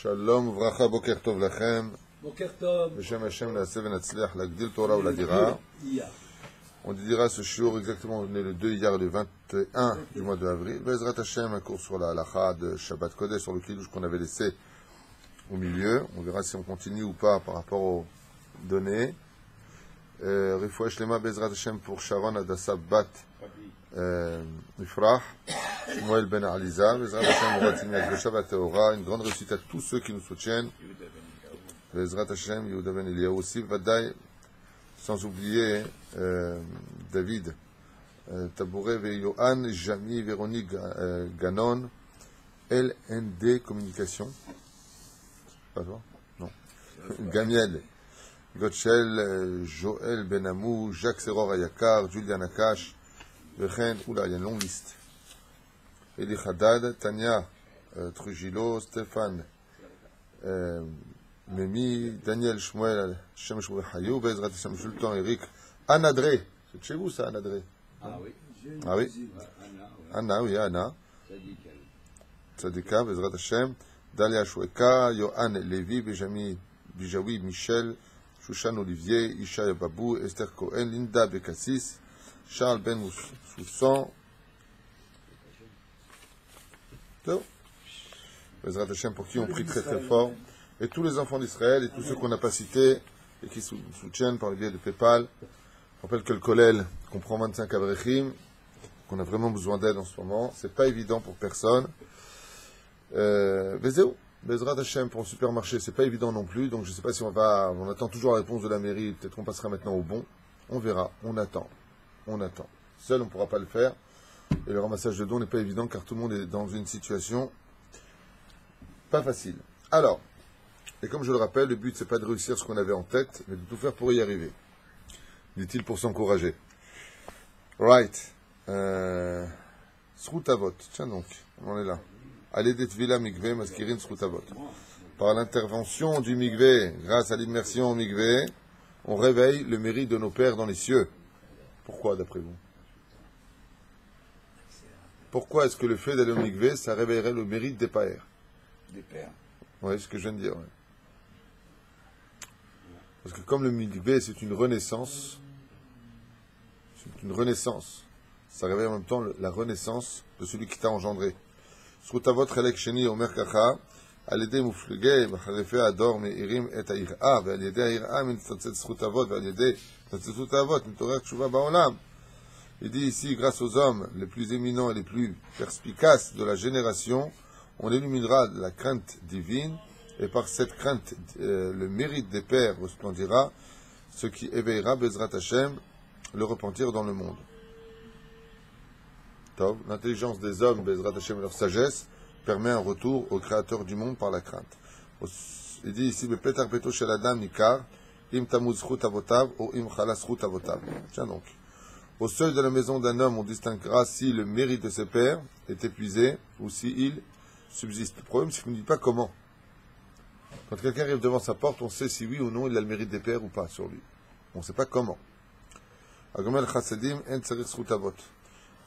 Shalom, vracha, boker tov lachem. Boker tov. Beshem Hashem, na'aseh v'natzliach, l'agdil Torah ou la dira. On dira ce shiur exactement, on est le 2 hier, le 21 du mois d'avril. Bezrat Hashem, un cours sur la halacha de Shabbat Kodesh, sur le kiddush qu'on avait laissé au milieu. On verra si on continue ou pas par rapport aux données. Refoua Shlema, Bezrat Hashem pour Sharon Adassa Bat Ifrah, Shmuel Ben Aliza, Bezrat Hashem, Mouratim Shabbat Teora, une grande réussite à tous ceux qui nous soutiennent. Bezrat Hashem, Yehuda Ben Eliyahu aussi, Vadaï, sans oublier David Tabouret, Yohan, Jami, Véronique Ganon, LND Communication. Pas toi? Non. Gamiel, Gotchel, Joël Benamou, Jacques Seror Ayakar, Julian Akash, Vechen, oula, il y a une longue liste. Eli Haddad, Tania Trujillo, Stéphane Memi, Daniel Shmuel, Shem Shmuel Hayou, Bezrat Hashem Sultan, Eric, Anna Dré. C'est de chez vous ça, Anna Dré? Ah oui. Ah oui. Anna, oui, Anna. Tzadika, Bezrat Hashem, Dalia Shoueka, Yohan Lévi, Benjamin Bijawi, Michel, Shushan Olivier, Isha Babou, Esther Cohen, Linda Bekassis, Charles Ben Soussan. Bezrat Hashem pour qui on prie très très fort. Et tous les enfants d'Israël et tous ceux qu'on n'a pas cités et qui soutiennent par le biais de PayPal. Je rappelle que le Kollel comprend 25 avrechim, qu'on a vraiment besoin d'aide en ce moment. C'est pas évident pour personne. Vezeu, Bezrat Hashem pour le supermarché, c'est pas évident non plus. Donc je sais pas si on attend toujours la réponse de la mairie. Peut-être qu'on passera maintenant au bon. On verra. On attend. Seul, on ne pourra pas le faire. Et le ramassage de dons n'est pas évident car tout le monde est dans une situation pas facile. Alors, et comme je le rappelle, le but c'est pas de réussir ce qu'on avait en tête, mais de tout faire pour y arriver. Dit-il pour s'encourager. Right. Srutavot. Tiens donc, on en est là. Allez Villa Mikvé, Maskirin Srutavot. Par l'intervention du Mikvé, grâce à l'immersion au Mikvé, on réveille le mérite de nos pères dans les cieux. Pourquoi d'après vous? Pourquoi est-ce que le fait d'aller au Mikvé, ça réveillerait le mérite des pères? Des pères. Oui, c'est ce que je viens de dire. Ouais. Parce que comme le Mikvé, c'est une renaissance, ça réveille en même temps la renaissance de celui qui t'a engendré. Srutavot chelek sheni omer kacha, al yedei muflegei b'charefei ador meirim et ha'ir'a, ve'al yedei ha'ir'a mitzatzet srutavot, ve'al yedei mitzatzet avot mitorer tshuva ba'olam. Il dit ici, grâce aux hommes les plus éminents et les plus perspicaces de la génération, on illuminera la crainte divine, et par cette crainte, le mérite des pères resplendira, ce qui éveillera Bezrat Hashem, le repentir dans le monde. L'intelligence des hommes, Bezrat Hashem et leur sagesse, permet un retour au Créateur du monde par la crainte. Il dit ici, Bepetar Beto Shel Adam Nikar, Im Tamuz Zchut Avotav, ou Im Chala Zchut Avotav. Tiens donc. Au seuil de la maison d'un homme, on distinguera si le mérite de ses pères est épuisé ou si il subsiste. Le problème, c'est qu'on ne dit pas comment. Quand quelqu'un arrive devant sa porte, on sait si oui ou non il a le mérite des pères ou pas sur lui. On ne sait pas comment. Agomel Chassadim en tzarich srutavot.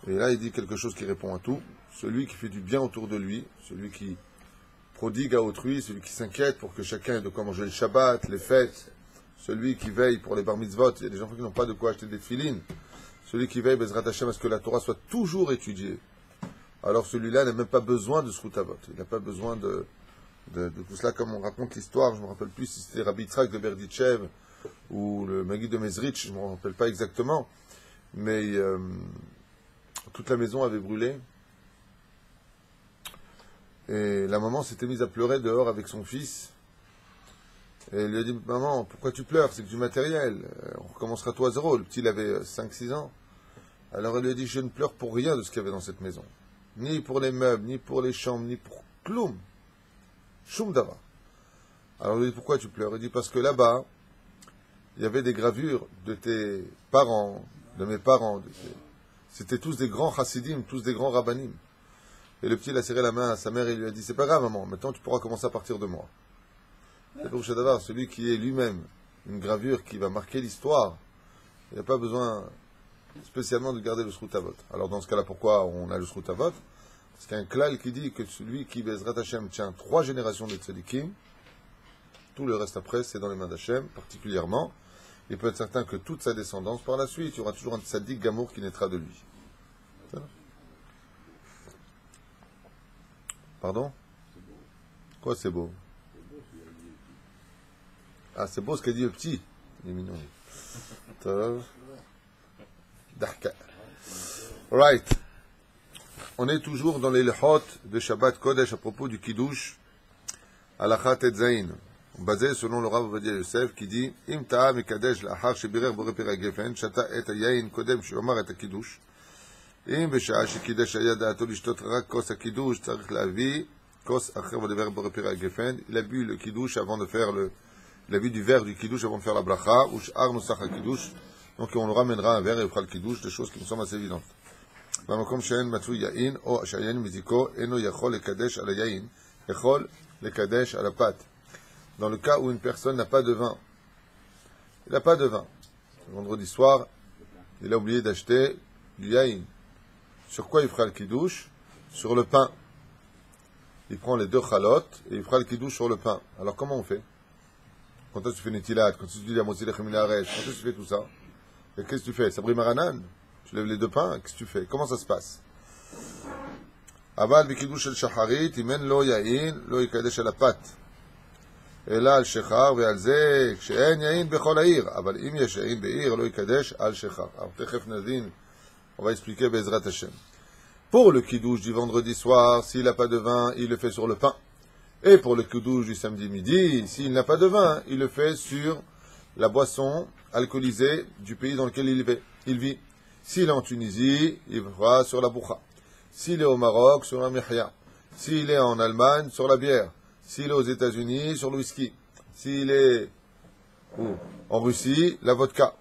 Et là, il dit quelque chose qui répond à tout. Celui qui fait du bien autour de lui, celui qui prodigue à autrui, celui qui s'inquiète pour que chacun ait de quoi manger le Shabbat, les fêtes, celui qui veille pour les bar mitzvot. Il y a des gens qui n'ont pas de quoi acheter des filines. Celui qui veille, Bezrat Hashem, à ce que la Torah soit toujours étudiée. Alors celui-là n'a même pas besoin de srutavot. Il n'a pas besoin de tout cela, comme on raconte l'histoire. Je ne me rappelle plus si c'était Rabbi Yitzhak de Berditchev ou le Maguid de Mezrich, je ne me rappelle pas exactement. Mais toute la maison avait brûlé. Et la maman s'était mise à pleurer dehors avec son fils. Et elle lui a dit, maman, pourquoi tu pleures? C'est que du matériel. On recommencera tout à zéro. Le petit, il avait 5-6 ans. Alors elle lui a dit, je ne pleure pour rien de ce qu'il y avait dans cette maison. Ni pour les meubles, ni pour les chambres, ni pour Kloum. Shum Dava. Alors il dit, pourquoi tu pleures? Il dit, parce que là-bas, il y avait des gravures de tes parents, de mes parents. C'était tous des grands chassidim, tous des grands rabbanim. Et le petit, il a serré la main à sa mère et il lui a dit, c'est pas grave maman, maintenant tu pourras commencer à partir de moi. C'est pour Shadavar, celui qui est lui-même une gravure qui va marquer l'histoire, il n'a pas besoin spécialement de garder le Srutavot. Alors dans ce cas-là, pourquoi on a le Srutavot? Parce qu'il y a un klal qui dit que celui qui, Bezrat Hashem, tient 3 générations de tzadikim, tout le reste après, c'est dans les mains d'Hachem, particulièrement. Il peut être certain que toute sa descendance, par la suite, il y aura toujours un tzadik gamour qui naîtra de lui. Pardon? Quoi c'est beau? Ah, c'est beau ce qu'a dit le petit. Il est mignon. Right. On est toujours dans les lehot de Shabbat Kodesh à propos du Kiddush Alachat et Zain. Basé selon le Rav Ovadia Yosef qui dit Im ta'a mekadesh la'achar shebirer borei peri hagefen shata et hayayin kodem sheomar et hakiddush im בשעה שקידש היה דעתו לשתות רק כוס הקידוש צריך להביא כוס אחר ולבר borei peri hagefen. Il a bu le Kiddush avant de faire il a bu du verre du Kiddush avant de faire la bracha ou sh'ar nosach ha-Kiddush. Donc on le ramènera un verre et il fera le Kiddush, des choses qui me semblent assez évidentes. במקום שאין מצוי יין או שהיין מזיקו אינו יכול לקדש על היין, יכול לקדש על הפת. Dans le cas où une personne n'a pas de vin, il n'a pas de vin. Le vendredi soir, il a oublié d'acheter du yain. Sur quoi il fera le kiddush? Sur le pain. Il prend les 2 chalotes et il fera le kiddush sur le pain. Alors comment on fait? Quand est-ce que tu fais netilat? Quand est-ce que tu dis la motzi lechem minaret? Quand est-ce que tu fais tout ça? Et qu'est-ce que tu fais? Sabri maranan? Tu lèves les 2 pains? Qu'est-ce que tu fais? Comment ça se passe? Aval b'kiddush el shacharit, imen lo yain, lo yikadesh al apat. אלא על שחר ועל זה כשאין יין בכל העיר, אבל אם יש יין בעיר לא יקדש על שחר. Alors תכף נדין, on va expliquer בעזרת השם. Pour le kiddush du vendredi soir, s'il n'a pas de vin, il le fait sur le pain. Et pour le kiddush du samedi midi, s'il n'a pas de vin, il le fait sur la boisson alcoolisée du pays dans lequel il vit. S'il est en Tunisie, il fera sur la boucha. S'il est au Maroc, sur la mihya. S'il est en Allemagne, sur la bière. S'il est aux États-Unis, sur le whisky. S'il est en Russie, la vodka.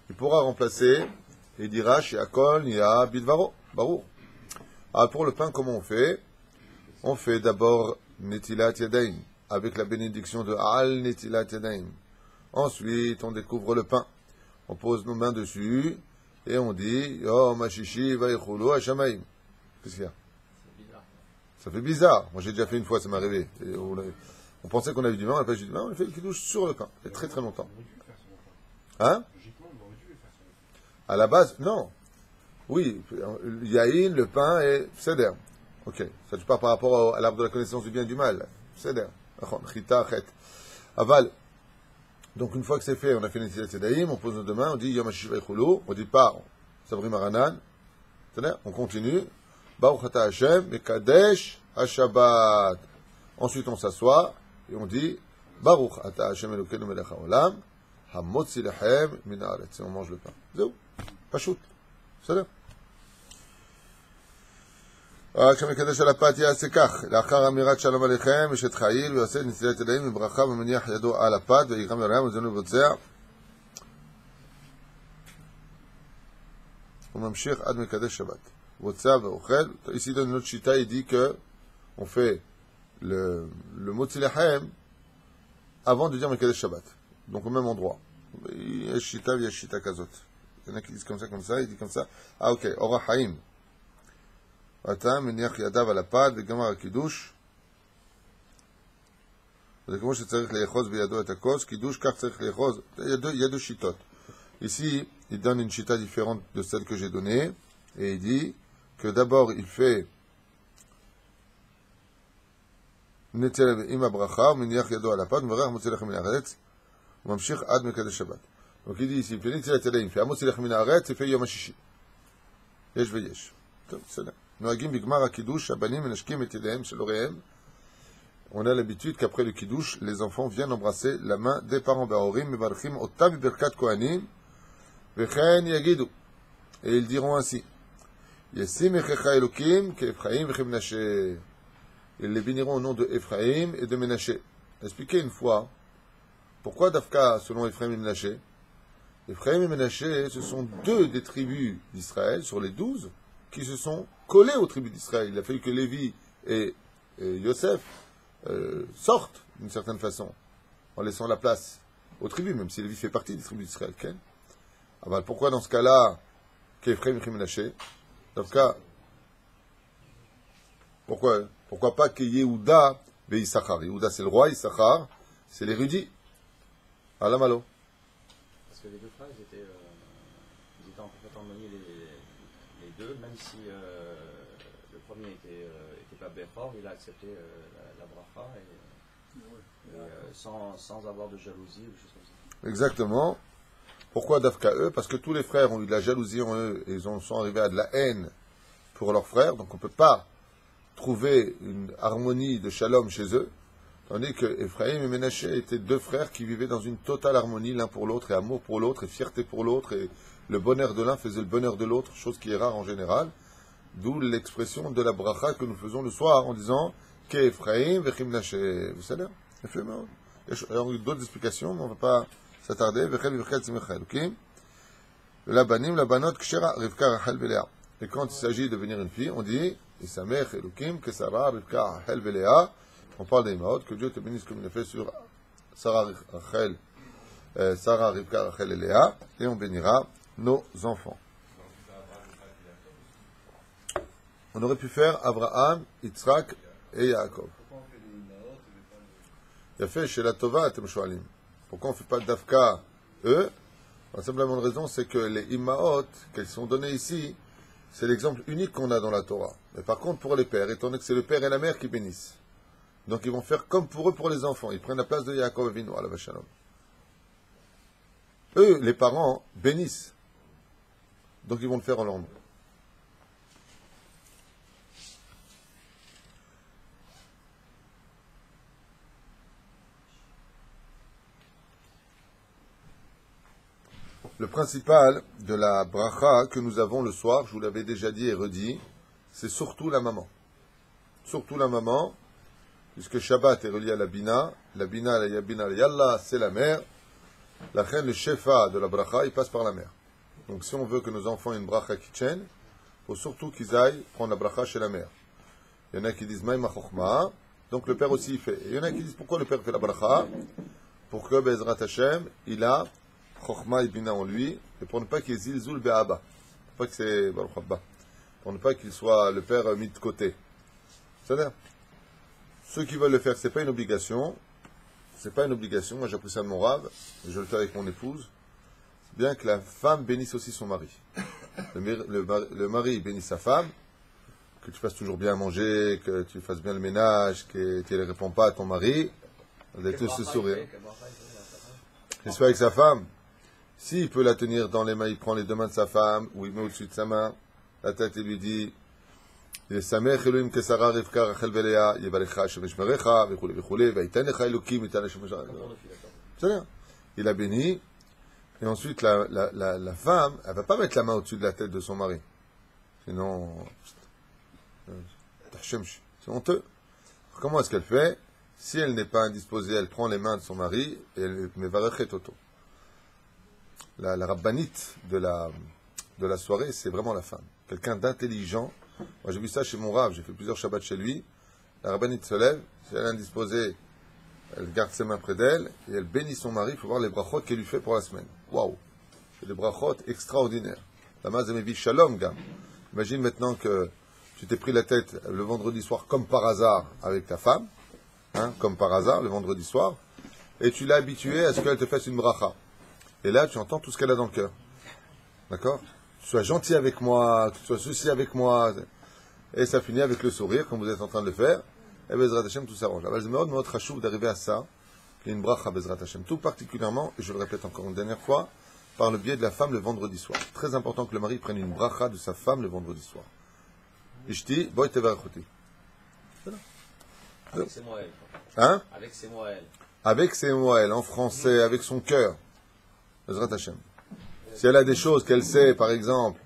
Il pourra remplacer, et dira chez Akol, Nia, Bilvaro, Barou. Alors pour le pain, comment on fait? On fait d'abord Netilat Yadaim, avec la bénédiction de Al Netilat Yadaim. Ensuite, on découvre le pain. On pose nos mains dessus, et on dit, Yo, Mashishi, Vaichulu, Hashamaim. Qu'est-ce qu'il y a? Ça fait bizarre. Moi, j'ai déjà fait une fois, ça m'est arrivé. On pensait qu'on avait du vin, on n'a pas eu du vin, on a fait le kiddush sur le pain. Il y a très très longtemps. Hein? À la base, non. Oui, yaïn, le pain et seder. Ok. Ça, tu parles par rapport à l'arbre de la connaissance du bien et du mal. Seder. Chita, chet. Aval. Donc, une fois que c'est fait, on a fait une sedaïm, on pose nos deux mains, on dit Yom HaShish Veichulu, on dit pas Sabri Maranan. C'est-à-dire, on continue. Baruch Ata Hashem, Mekadesh HaShabbat. Ensuite, on s'assoit et on dit Baruch Ata Hashem Elokeinu Melech HaOlam, Hamotzi Lechem Min Haaretz. Et on mange le pain. Zéou. Pachout. C'est là. כשמקדש על הפת יעשה כך, לאחר אמירת שלום עליכם, אשת חיל, ויעשה את נטילת ידיים בברכה ומניח ידו על הפת, ויגרם לרעם וזנו לבצע. הוא ממשיך עד מקדש שבת. Votsa ve'ochel. Ici, dans notre chita, il dit que on fait le motzi lechem avant de dire Mekadesh Shabbat. Donc au même endroit. Il y a chita, il y a chita kazot. Il y en a qui disent comme ça, il dit comme ça. Ah ok, Ora Haim. Ata meniach yadav al apad ve'gamar al-kiddush. וכמו שצריך לאחוז בידו את הכוס, קידוש כך צריך לאחוז. Il y a deux chitot. Ici, il donne une chita différente de celle que j'ai donnée. Et il dit que d'abord il fait Netel im abracha, miniach yado al apad, mevarach motzi lechem min haaretz, mamshich ad mekadesh Shabbat. Donc il dit ici, il fait Netel il fait motzi lechem min haaretz, il fait Yom HaShishi. Yesh veyesh. C'est là. נוהגים בגמר הקידוש, הבנים מנשקים את ידיהם של הוריהם. On a l'habitude qu'après le kiddush, les enfants viennent embrasser la main des parents בהורים, מברכים אותם בברכת כהנים, וכן יגידו. Et ils diront ainsi Yessim echecha Elokim ke'Ephraim v'chem Menashe. Ils les béniront au nom de Ephraim et de Menashe. Expliquez une fois pourquoi Dafka selon Ephraim et Menashe. Ephraim et Menashe, ce sont 2 des tribus d'Israël sur les 12 qui se sont collés aux tribus d'Israël. Il a fallu que Lévi et Yosef sortent d'une certaine façon en laissant la place aux tribus, même si Lévi fait partie des tribus d'Israël. Alors pourquoi dans ce cas-là Ephraim et Menashe. Donc, Pourquoi pas que Yehuda be Issachar? Yehuda, c'est le roi, Issachar, c'est l'érudit. Alamalo. Parce que les deux frères, ils étaient en parfaite harmonie les deux, même si le premier était pas Bechor, il a accepté la bracha sans avoir de jalousie ou des choses comme ça. Exactement. Pourquoi Dafka eux? Parce que tous les frères ont eu de la jalousie en eux et ils sont arrivés à de la haine pour leurs frères, donc on ne peut pas trouver une harmonie de shalom chez eux, tandis que Ephraim et Ménaché étaient deux frères qui vivaient dans une totale harmonie l'un pour l'autre, et amour pour l'autre, et fierté pour l'autre, et le bonheur de l'un faisait le bonheur de l'autre, chose qui est rare en général, d'où l'expression de la bracha que nous faisons le soir en disant que Ephraim vechim Ménaché. Vous savez, il y a d'autres explications, mais on ne va pas s'attarder. Labanim, labanot, kshera, Rivka, Rachel, Belea. Et quand il s'agit de devenir une fille, on dit Isamech, Elukim, Kesara, Rivka, Rachel, Belea. On parle des Maot, que Dieu te bénisse comme il a fait sur Sarah, Rivka, Rachel et Léa, et on bénira nos enfants. On aurait pu faire Abraham, Yitzhak et Yaakov. Il a fait chez la Tova, Atem Shoalim. Pourquoi on ne fait pas Dafka eux? La simple raison, c'est que les Immaot, qu'elles sont données ici, c'est l'exemple unique qu'on a dans la Torah. Mais par contre, pour les pères, étant donné que c'est le père et la mère qui bénissent, donc ils vont faire comme pour eux, pour les enfants. Ils prennent la place de Yaakov Avinu, à la Vachalom. Eux, les parents, bénissent. Donc ils vont le faire en leur nom. Le principal de la bracha que nous avons le soir, je vous l'avais déjà dit et redit, c'est surtout la maman. Surtout la maman, puisque Shabbat est relié à la Bina, la Yabina, la Yalla, c'est la mère. La reine, le Shefa de la bracha, il passe par la mère. Donc si on veut que nos enfants aient une bracha qui tienne, il faut surtout qu'ils aillent prendre la bracha chez la mère. Il y en a qui disent Maïma Chochma, donc le père aussi il fait. Et il y en a qui disent pourquoi le père fait la bracha? Pour que Bezrat Hashem, il a Chochma et Bina en lui, et pour ne pas qu'il zilzoul be'aba. Pour ne pas qu'il soit le père mis de côté. C'est-à-dire, ceux qui veulent le faire, c'est pas une obligation. C'est pas une obligation. Moi, j'ai appris ça de mon rave, et je le fais avec mon épouse. C'est bien que la femme bénisse aussi son mari. Le mari bénit sa femme, que tu fasses toujours bien à manger, que tu fasses bien le ménage, que tu ne réponds pas à ton mari, avec tout ce sourire. Il se fait avec sa femme. S'il peut la tenir dans les mains, il prend les deux mains de sa femme, ou il met au-dessus de sa main la tête et lui dit Samech Elohim Kesara Rivka Rachel Belea Yevarecha Hashem Yishmerecha Vechule Vechule Vaiten Lecha Elokim Itan Hashem Yishmerecha. C'est bien. Il a béni, et ensuite la femme, elle ne va pas mettre la main au-dessus de la tête de son mari. Sinon, c'est honteux. Comment est-ce qu'elle fait? Si elle n'est pas indisposée, elle prend les mains de son mari et elle met Varachet Toto. La rabbinite de la soirée, c'est vraiment la femme. Quelqu'un d'intelligent. Moi, j'ai vu ça chez mon rave, j'ai fait plusieurs shabbats chez lui. La rabbinite se lève, si elle est indisposée, elle garde ses mains près d'elle et elle bénit son mari. Il faut voir les brachot qu'elle lui fait pour la semaine. Waouh! C'est des brachot extraordinaires. La mazamevi shalom, gars. Imagine maintenant que tu t'es pris la tête le vendredi soir, comme par hasard, avec ta femme, comme par hasard, le vendredi soir, et tu l'as habituée à ce qu'elle te fasse une bracha. Et là, tu entends tout ce qu'elle a dans le cœur. D'accord? Que tu sois gentil avec moi, que tu sois souci avec moi. Et ça finit avec le sourire, comme vous êtes en train de le faire. Et Bezrat Hashem, tout s'arrange. C'est מאוד חשוב d'arriver à ça, qu'il y ait une bracha Bezrat Hashem. Tout particulièrement, et je le répète encore une dernière fois, par le biais de la femme le vendredi soir. Très important que le mari prenne une bracha de sa femme le vendredi soir. Ishti, boy tevarachoti. Avec ses mots, elle. Hein? Avec ses mots, elle. Avec ses mots, elle, en français, avec son cœur. Bezrat Hashem. Si elle a des choses qu'elle sait, par exemple,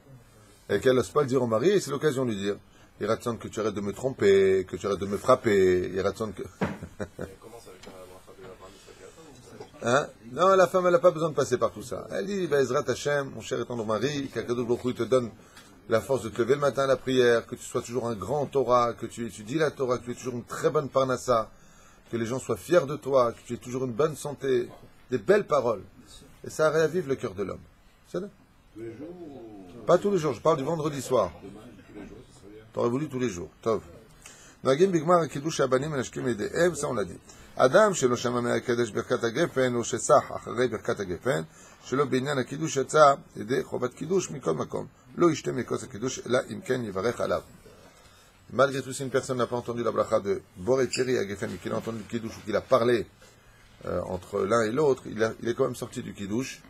et qu'elle n'ose pas le dire au mari, c'est l'occasion de lui dire. Il raconte que tu arrêtes de me tromper, que tu arrêtes de me frapper. Il raconte que. Hein? Non, la femme, elle n'a pas besoin de passer par tout ça. Elle dit, Bezrat Hashem, mon cher et tendre mari, qu'Akadosh Baruch Hu te donne la force de te lever le matin à la prière, que tu sois toujours un grand Torah, que tu étudies la Torah, que tu aies toujours une très bonne parnassa, que les gens soient fiers de toi, que tu aies toujours une bonne santé, des belles paroles. Et ça réavive le cœur de l'homme. C'est là. Pas tous les jours, je parle du vendredi soir. T'aurais voulu tous les jours. Tov. Nagim bigmar kiddush abanim menashkim edehem, ça on l'a dit. Adam shelo shama me'akadesh birkat hagefen ou shesach acharei birkat hagefen shelo binyan hakidush yatsa yedei chovat kiddush mikol makom lo yishte mikos hakidush ela im ken yivarech alav. Malgré tout, si une personne n'a pas entendu la bracha de Boré Peri Hagefen, mais qu'il a entendu le kiddush ou qu'il a parlé entre l'un et l'autre, il est quand même sorti du kiddush,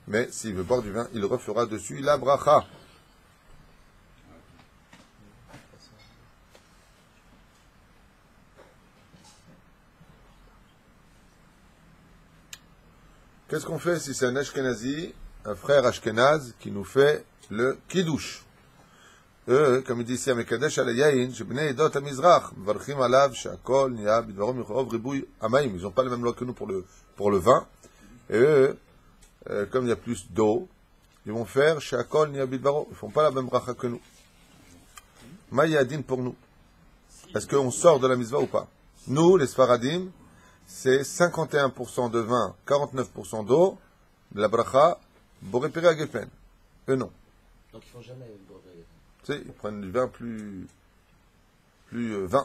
mais s'il veut boire du vin, il refera dessus la bracha. Qu'est-ce qu'on fait si c'est un Ashkenazi, un frère Ashkenaz, qui nous fait le kiddush? Eux, comme il dit ici à Mekadesh al Yain, Shebnei Edot HaMizrach, Varchim Alav, She'akol Nia Bidvarom Yuchov Ribui Amayim. Ils n'ont pas les mêmes lois que nous pour le vin. Et eux, comme il y a plus d'eau, ils vont faire She'akol Nia Bidvarom. Ils ne font pas la même bracha que nous. Maïadin pour nous. Est-ce qu'on sort de la mitzvah ou pas? Nous, les Sfaradim, c'est 51% de vin, 49% d'eau, de la bracha, Boré Peri Hagefen. Eux non. Donc ils font jamais une Boré Hagefen. Tu sais, ils prennent du vin plus vin.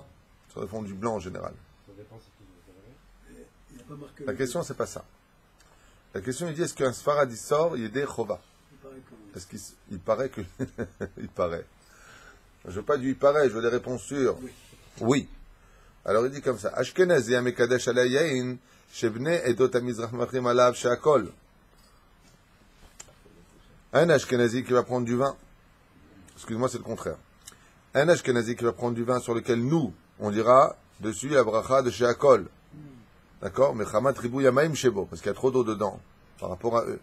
Ils font du blanc en général. La question, c'est pas ça. La question, il dit, est-ce qu'un Sfaradi sort, il est des Chova? Est-ce qu'il paraît que... il paraît. Je veux pas du il paraît, je veux des réponses sûres. Oui. Alors il dit comme ça. Ashkenazi amekadesh ala yain, shebnei edot hamizrach machrim alav she'akol. Un Ashkenazi qui va prendre du vin. Excuse-moi, c'est le contraire. Un Ashkenazi qui va prendre du vin sur lequel nous, on dira dessus la bracha de she'akol. D'accord? Mais chamat ribou yamaim shebo, parce qu'il y a trop d'eau dedans, par rapport à eux.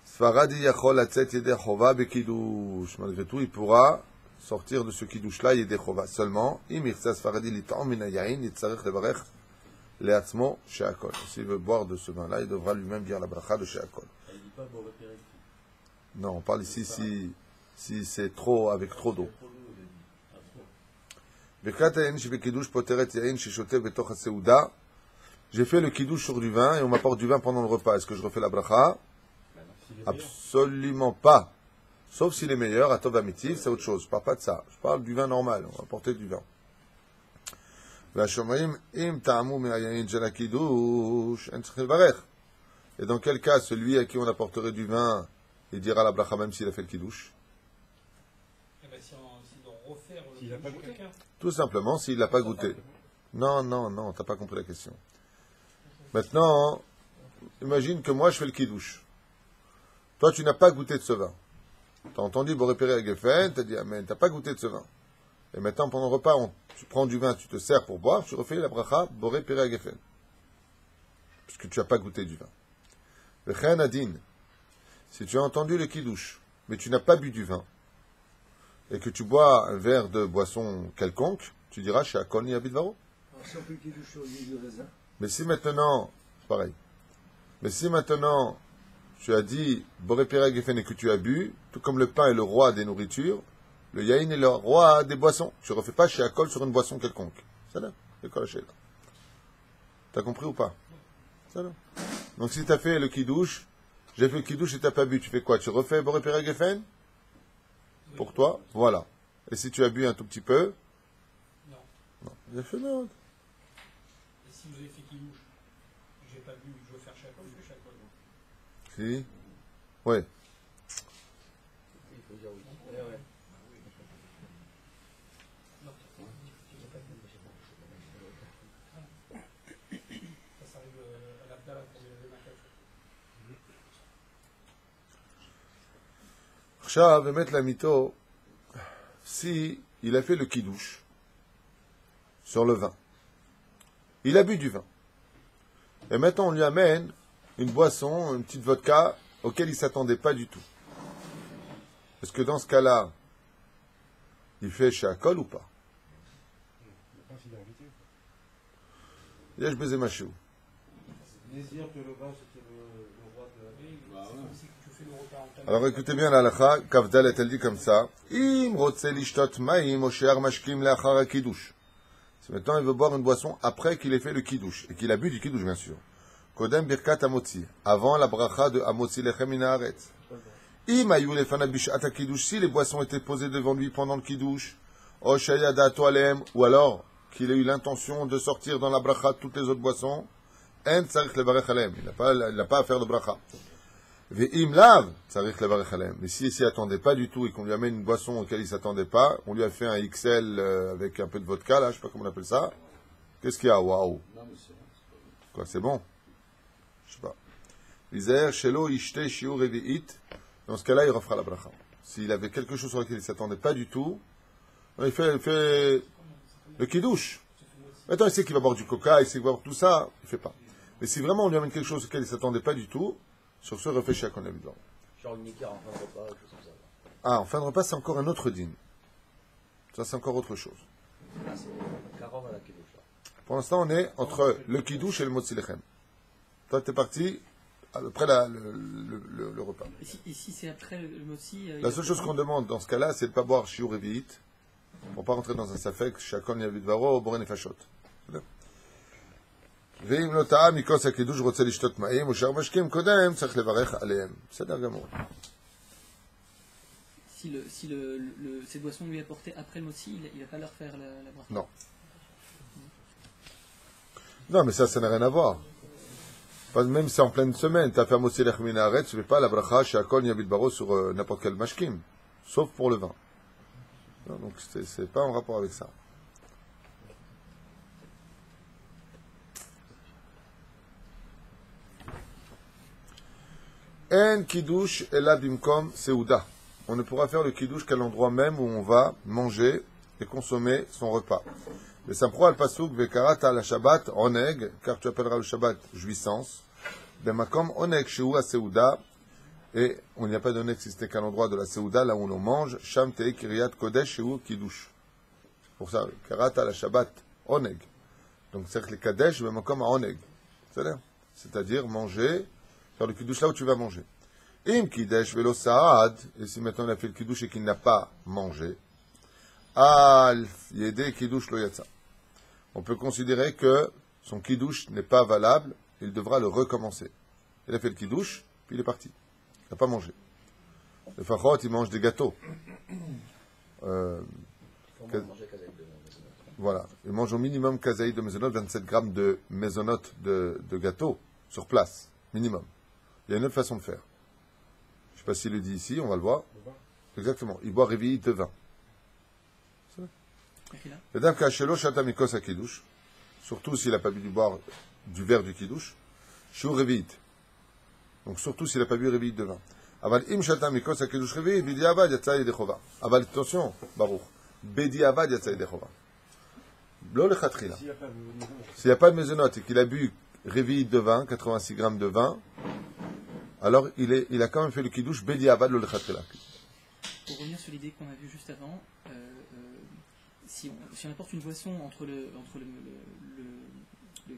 Sfaradi yachol atzet yedei chova bekidush. Malgré tout, il pourra sortir de ce kiddush-là yedei chova. Seulement, im irtza Sfaradi litam min hayayin, yitzarech levarech leatzmo she'akol. S'il veut boire de ce vin-là, il devra lui-même dire la bracha de she'akol. Il dit pas Boré Peri. Non, on parle ici si c'est trop, avec trop d'eau. J'ai fait le kiddush sur du vin et on m'apporte du vin pendant le repas. Est-ce que je refais la bracha? Absolument pas. Sauf s'il est meilleur, à Tov Amitiv, c'est autre chose. Je parle pas de ça. Je parle du vin normal. On va apporter du vin. Et dans quel cas, celui à qui on apporterait du vin, il dira la bracha même s'il a fait le kiddush? S'il n'a pas goûté. Tout simplement, s'il l'a pas goûté. Non, t'as pas compris la question. Maintenant, imagine que moi je fais le kiddush. Toi, tu n'as pas goûté de ce vin. Tu as entendu Boré Peri Hagefen, tu as dit Amen, tu n'as pas goûté de ce vin. Et maintenant, pendant le repas, tu prends du vin, tu te sers pour boire, tu refais la bracha Boré Peri Hagefen. Puisque tu n'as pas goûté du vin. V'chen adin. Si tu as entendu le kiddush, mais tu n'as pas bu du vin, et que tu bois un verre de boisson quelconque, tu diras chez Akol ni Abidvaro. Mais si maintenant, c'est pareil. Mais si maintenant, tu as dit Boré Peri Hagefen et que tu as bu, tout comme le pain est le roi des nourritures, le yaïn est le roi des boissons. Tu ne refais pas chez Akol sur une boisson quelconque. C'est là, c'est quoi la chaîne? T'as compris ou pas? C'est là. Donc si tu as fait le kiddush, j'ai fait le kiddush et tu n'as pas bu, tu fais quoi? Tu refais Boré Peri Hagefen? Pour toi, voilà. Et si tu as bu un tout petit peu? Non. J'ai fait merde. Et si vous avez fait kiddush, j'ai pas bu, je veux faire chaque fois, je fais chaque fois. Si? Oui. Il faut dire oui. Ouais. Non. Ça arrive à la dalle pour les maquettes. עכשיו, באמת l'amito, si il a fait le kiddush sur le vin, il a bu du vin, et maintenant on lui amène une boisson, une petite vodka, auquel il ne s'attendait pas du tout. Est-ce que dans ce cas-là, il fait chez Akol ou pas? Yesh baiser machou. Désir que le vin, c'était le roi de... Alors écoutez bien la halakha, Kavdalet, elle dit comme ça. Im rotse lishtot maim o she'ar mashkim le'achar ha-kiddush. Si maintenant il veut boire une boisson après qu'il ait fait le kiddush, et qu'il a bu du kiddush bien sûr. Kodem birkat hamotzi, avant la bracha de hamotzi lechem min haaretz. Im ayu lefanav bishat ha-kiddush, si les boissons étaient posées devant lui pendant le kiddush, O shaya da'ato alehem, ou alors qu'il ait eu l'intention de sortir dans la bracha toutes les autres boissons, en tzarich levarech alehem. Il n'a pas à faire de bracha. Ve'im lav, tzarich levarech alehem. Mais s'il s'y attendait pas du tout et qu'on lui amène une boisson auquel il s'attendait pas, on lui a fait un XL avec un peu de vodka, là, je sais pas comment on appelle ça. Qu'est-ce qu'il y a? Waouh! Quoi, c'est bon? Je sais pas. Izer, shelo, ishte, shiur, revi'it. Dans ce cas-là, il refera la bracha. S'il avait quelque chose sur lequel il s'attendait pas du tout, il fait le kidouche. Maintenant, il sait qu'il va boire du coca, il sait qu'il va boire tout ça, il fait pas. Mais si vraiment on lui amène quelque chose auquel il s'attendait pas du tout, sur ce, refait chacun a vu dedans. Genre une écart en fin de repas, quelque chose comme ça. Ah, en fin de repas, c'est encore un autre dîme. Ça, c'est encore autre chose. Ah, c'est Karov à la Kiddush. Pour l'instant, on est entre le kidouche et le motzi lechem. Toi, t'es parti après le repas. Et si c'est après le motzi... La seule chose qu'on demande dans ce cas-là, c'est de ne pas boire shiur et vi'it, pour ne pas rentrer dans un safek, chacun yavid varo, boren et fachot. ואם לא טעה מכוס הקידוש רוצה לשתות מים, ושאר משקים קודם צריך לברך עליהם. בסדר גמור. Si cette boisson lui est apportée après le motzi, il ne va pas leur faire la bracha. Non. Non, mais ça n'a rien à voir. Même si c'est en pleine semaine, tu as fait motzi lech minaret, tu ne fais pas la bracha chez Akol Yavid Baro sur n'importe quel mashkim, sauf pour le vin. Non, donc c'est pas en rapport avec ça. En kiddush ela bimkom seuda. On ne pourra faire le kiddush qu'à l'endroit même où on va manger et consommer son repas. Mais ça prend al pasuk vekarata la Shabbat oneg, car tu appelleras le Shabbat jouissance. Bemakom oneg sheu a seuda, et on n'y a pas donné que c'était qu'à l'endroit de la seuda, là où l'on mange. Sham tei kiryat kodesh sheu kiddush. Pour ça, karata la Shabbat oneg. Donc c'est le kadesh bemakom oneg. C'est-à-dire manger. Faire le kiddush là où tu vas manger. Im kiddush velo saad, et si maintenant il a fait le kiddush et qu'il n'a pas mangé, al yede kiddush lo yatsa. On peut considérer que son kiddush n'est pas valable, il devra le recommencer. Il a fait le kiddush, puis il est parti. Il n'a pas mangé. Le fachot, il mange des gâteaux. Voilà. Il mange au minimum kazaï de mezonot, 27 grammes de mezonot de gâteau sur place. Minimum. Il y a une autre façon de faire. Je ne sais pas s'il le dit ici, on va le voir. Exactement. Il boit réveillé de vin. Surtout s'il n'a pas bu du boire du verre du kiddush. Shiur réveillite. Donc surtout s'il n'a pas bu réveillite de vin. Aval im shata mikos kiddush réveillite, bidi avad yatsa yedechova. Aval attention, Baruch. Bidi avad yatsa yedechova. Lo lechatchila. S'il n'y a pas de mésonote et qu'il a bu réveillite de vin, 86 grammes de vin, alors il a quand même fait le kiddush bedi avad lo lechatchila. Pour revenir sur l'idée qu'on a vue juste avant, si on apporte une boisson entre le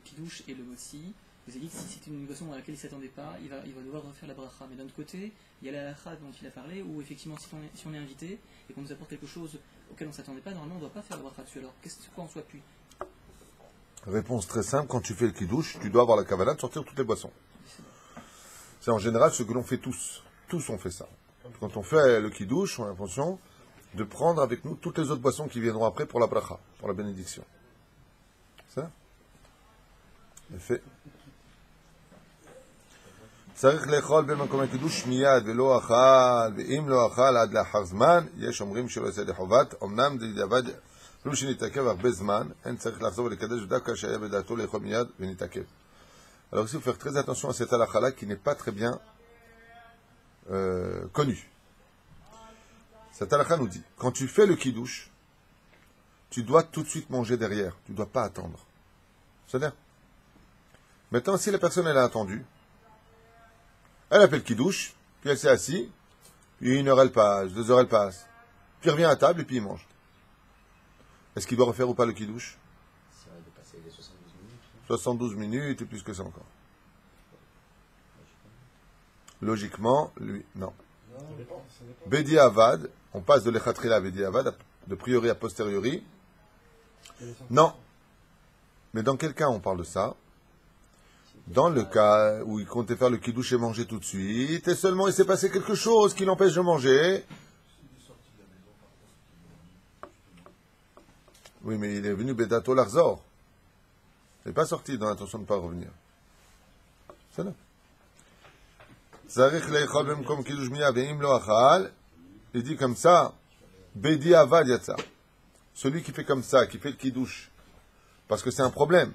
kiddush et le motzi, vous avez dit que si c'est une boisson à laquelle il ne s'attendait pas, il va devoir refaire la bracha. Mais d'un autre côté, il y a la halakha dont il a parlé, où effectivement, si on est invité et qu'on nous apporte quelque chose auquel on ne s'attendait pas, normalement on ne doit pas faire la bracha dessus. Alors, quoi en soit puis? Réponse très simple, quand tu fais le kiddush, tu dois avoir la kavala de sortir toutes les boissons. C'est en général ce que l'on fait tous. Tous on fait ça. Quand on fait le kiddush, on a l'intention de prendre avec nous toutes les autres boissons qui viendront après pour la bracha, pour la bénédiction. C'est ça? Fait. צריך לאכול במקום הקידוש מיד ולא אכל, ואם לא אכל עד לאחר זמן, יש אומרים שלא יעשה לחובת, אמנם בדיעבד, אפילו שנתעכב הרבה זמן, אין צריך לחזור ולקדש דווקא שהיה בדעתו לאכול מיד ונתעכב. Alors ici, il faut faire très attention à cette halakha qui n'est pas très bien connue. Cette halakha nous dit, quand tu fais le kiddush, tu dois tout de suite manger derrière, tu ne dois pas attendre. C'est-à-dire, maintenant, si la personne elle a attendu, elle a fait le kiddush, puis elle s'est assise, puis 1 heure elle passe, 2 heures elle passe, puis il revient à table et puis il mange. Est-ce qu'il doit refaire ou pas le kiddush? Ça va dépasser les 72 minutes. 72 minutes et plus que ça encore. Logiquement, lui, non. Bedi Avad, on passe de l'Echatrila à Bedi Avad, de priori à posteriori. Non. Mais dans quel cas on parle de ça? Dans le cas où il comptait faire le kiddush et manger tout de suite, et seulement il s'est passé quelque chose qui l'empêche de manger. Oui, mais il est venu Bedato Larzor. Il n'est pas sorti dans l'intention de ne pas revenir. C'est là. Zarech leichol b'mkom kiddush miya ve'im lo achal. Il dit comme ça, Bedi avad yatsa. Celui qui fait comme ça, qui fait le kiddush, parce que c'est un problème.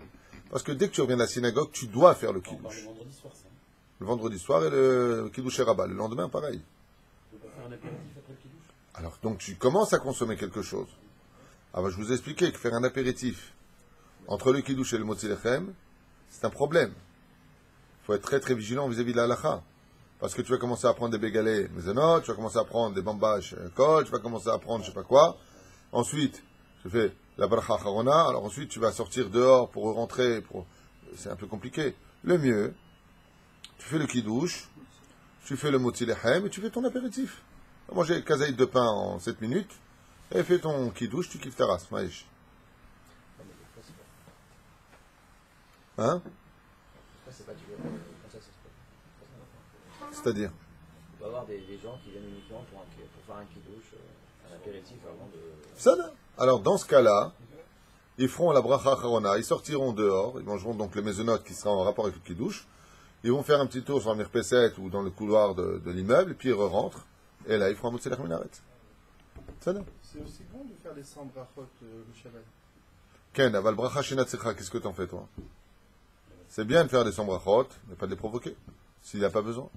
Parce que dès que tu reviens de la synagogue, tu dois faire le kiddush. Le vendredi soir, ça. Le vendredi soir et le kiddush et rabat. Le lendemain, pareil. On peut faire un apéritif après le kiddush. Alors, donc tu commences à consommer quelque chose. Alors, je vous ai expliqué que faire un apéritif entre le kiddush et le motzi lechem, c'est un problème. Il faut être très très vigilant vis-à-vis de la halakha. Parce que tu vas commencer à prendre des bégalés mezonot, tu vas commencer à prendre des bambaches kol, tu vas commencer à prendre je sais pas quoi. Ensuite, tu fais la bracha charona, alors ensuite tu vas sortir dehors pour rentrer. C'est un peu compliqué. Le mieux, tu fais le kiddush, tu fais le motzi lechem et tu fais ton apéritif. Manger kazaïd de pain en 7 minutes, et fais ton kiddush, tu kiffes ta race, maïch. Hein? C'est pas du comme ça, c'est pas. C'est-à-dire? Il peut y avoir des gens qui viennent uniquement pour faire un kiddush, un apéritif avant de. Ça, là. Alors, dans ce cas-là, ils feront la bracha charona, ils sortiront dehors, ils mangeront donc le mésonote qui sera en rapport avec le kiddush, ils vont faire un petit tour sur la mirpesset ou dans le couloir de l'immeuble, et puis ils rentrent, et là, ils feront un motzi lechem minaret. Ça, là. C'est aussi bon de faire les 100 brachot le Shabbat. Ken, aval bracha shenatzecha, qu'est-ce que t'en fais, toi? C'est bien de faire des sombrachot, mais pas de les provoquer, s'il n'y a pas besoin.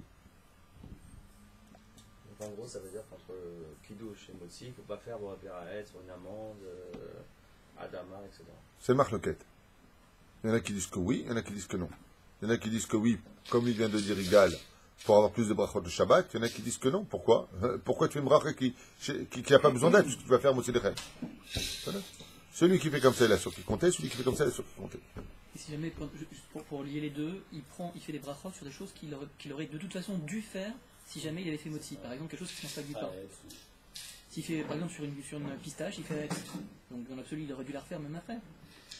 Donc en gros, ça veut dire qu'entre kiddush et motzi, il ne faut pas faire boire sur une amande, adama, etc. C'est marloquette. Il y en a qui disent que oui, il y en a qui disent que non. Il y en a qui disent que oui, comme il vient de dire Igal, pour avoir plus de brachot de Shabbat. Il y en a qui disent que non. Pourquoi? Pourquoi tu fais une bracha qui n'a pas besoin d'être, puisque tu vas faire motzi lechem? Voilà. Celui qui fait comme ça, il a sur qui compter. Celui qui fait comme ça, il a sur qui compter. Et si jamais, juste pour lier les deux, il fait des brachot sur des choses qu'il aurait de toute façon dû faire si jamais il avait fait motzi. Par exemple, quelque chose qui ne change pas du pain. S'il fait, par exemple, sur une pistache, il fait hetz. Donc, dans l'absolu, il aurait dû la refaire même après.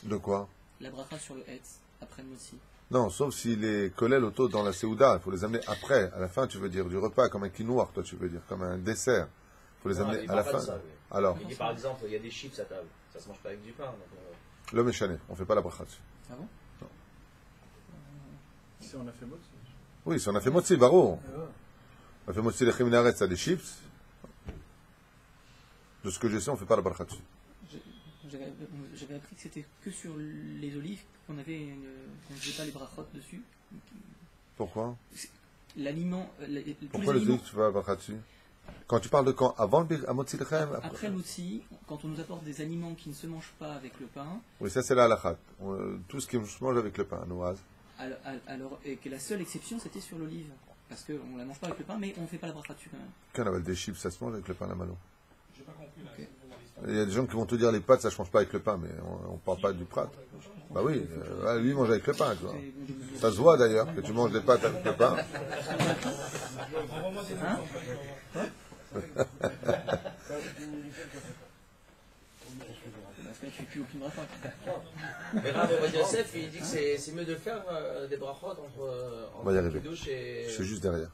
De quoi? La bracha sur le hetz, après le motzi. Non, sauf s'il est collé l'auto dans la Séouda, il faut les amener après. À la fin, tu veux dire du repas, comme un quinoa, toi, tu veux dire, comme un dessert. Il faut les amener à la fin. Ça, oui. Alors, Il dit par exemple, il y a des chips à table, ça se mange pas avec du pain. Donc, l'homme est chané, on ne fait pas la bracha dessus. Ah bon? Si on a fait mot, Oui, si on a fait motzi, baro. On a fait motzi lechem minaret, ça des chips. De ce que je sais, on ne fait pas la bracha dessus. J'avais appris que c'était que sur les olives qu'on ne faisait pas les brachot dessus. Pourquoi? L'aliment. Pourquoi le olives, tu fais la bracha dessus? Quand tu parles de quand? Avant le motzi lechem? Après le motzi, quand on nous apporte des aliments qui ne se mangent pas avec le pain. Oui, ça c'est la halakha. Tout ce qui se mange avec le pain, noise. Alors, et que la seule exception, c'était sur l'olive. Parce qu'on ne la mange pas avec le pain, mais on ne fait pas la bracha dessus quand même. Quand on avait des chips, ça se mange avec le pain à la malo. J'ai pas compris là. Ok. Il y a des gens qui vont te dire les pâtes, ça ne mange pas avec le pain, mais on ne parle pas du prat. Bah oui, lui il mange avec le pain, tu vois. Ça se voit d'ailleurs que tu manges des pâtes avec le pain. Hein? Parce que je ne fais plus aucune bracha. mais Rav Ovadia Yosef, il dit que c'est mieux de faire des brachot On va y arriver. kiddush et. Je suis juste derrière.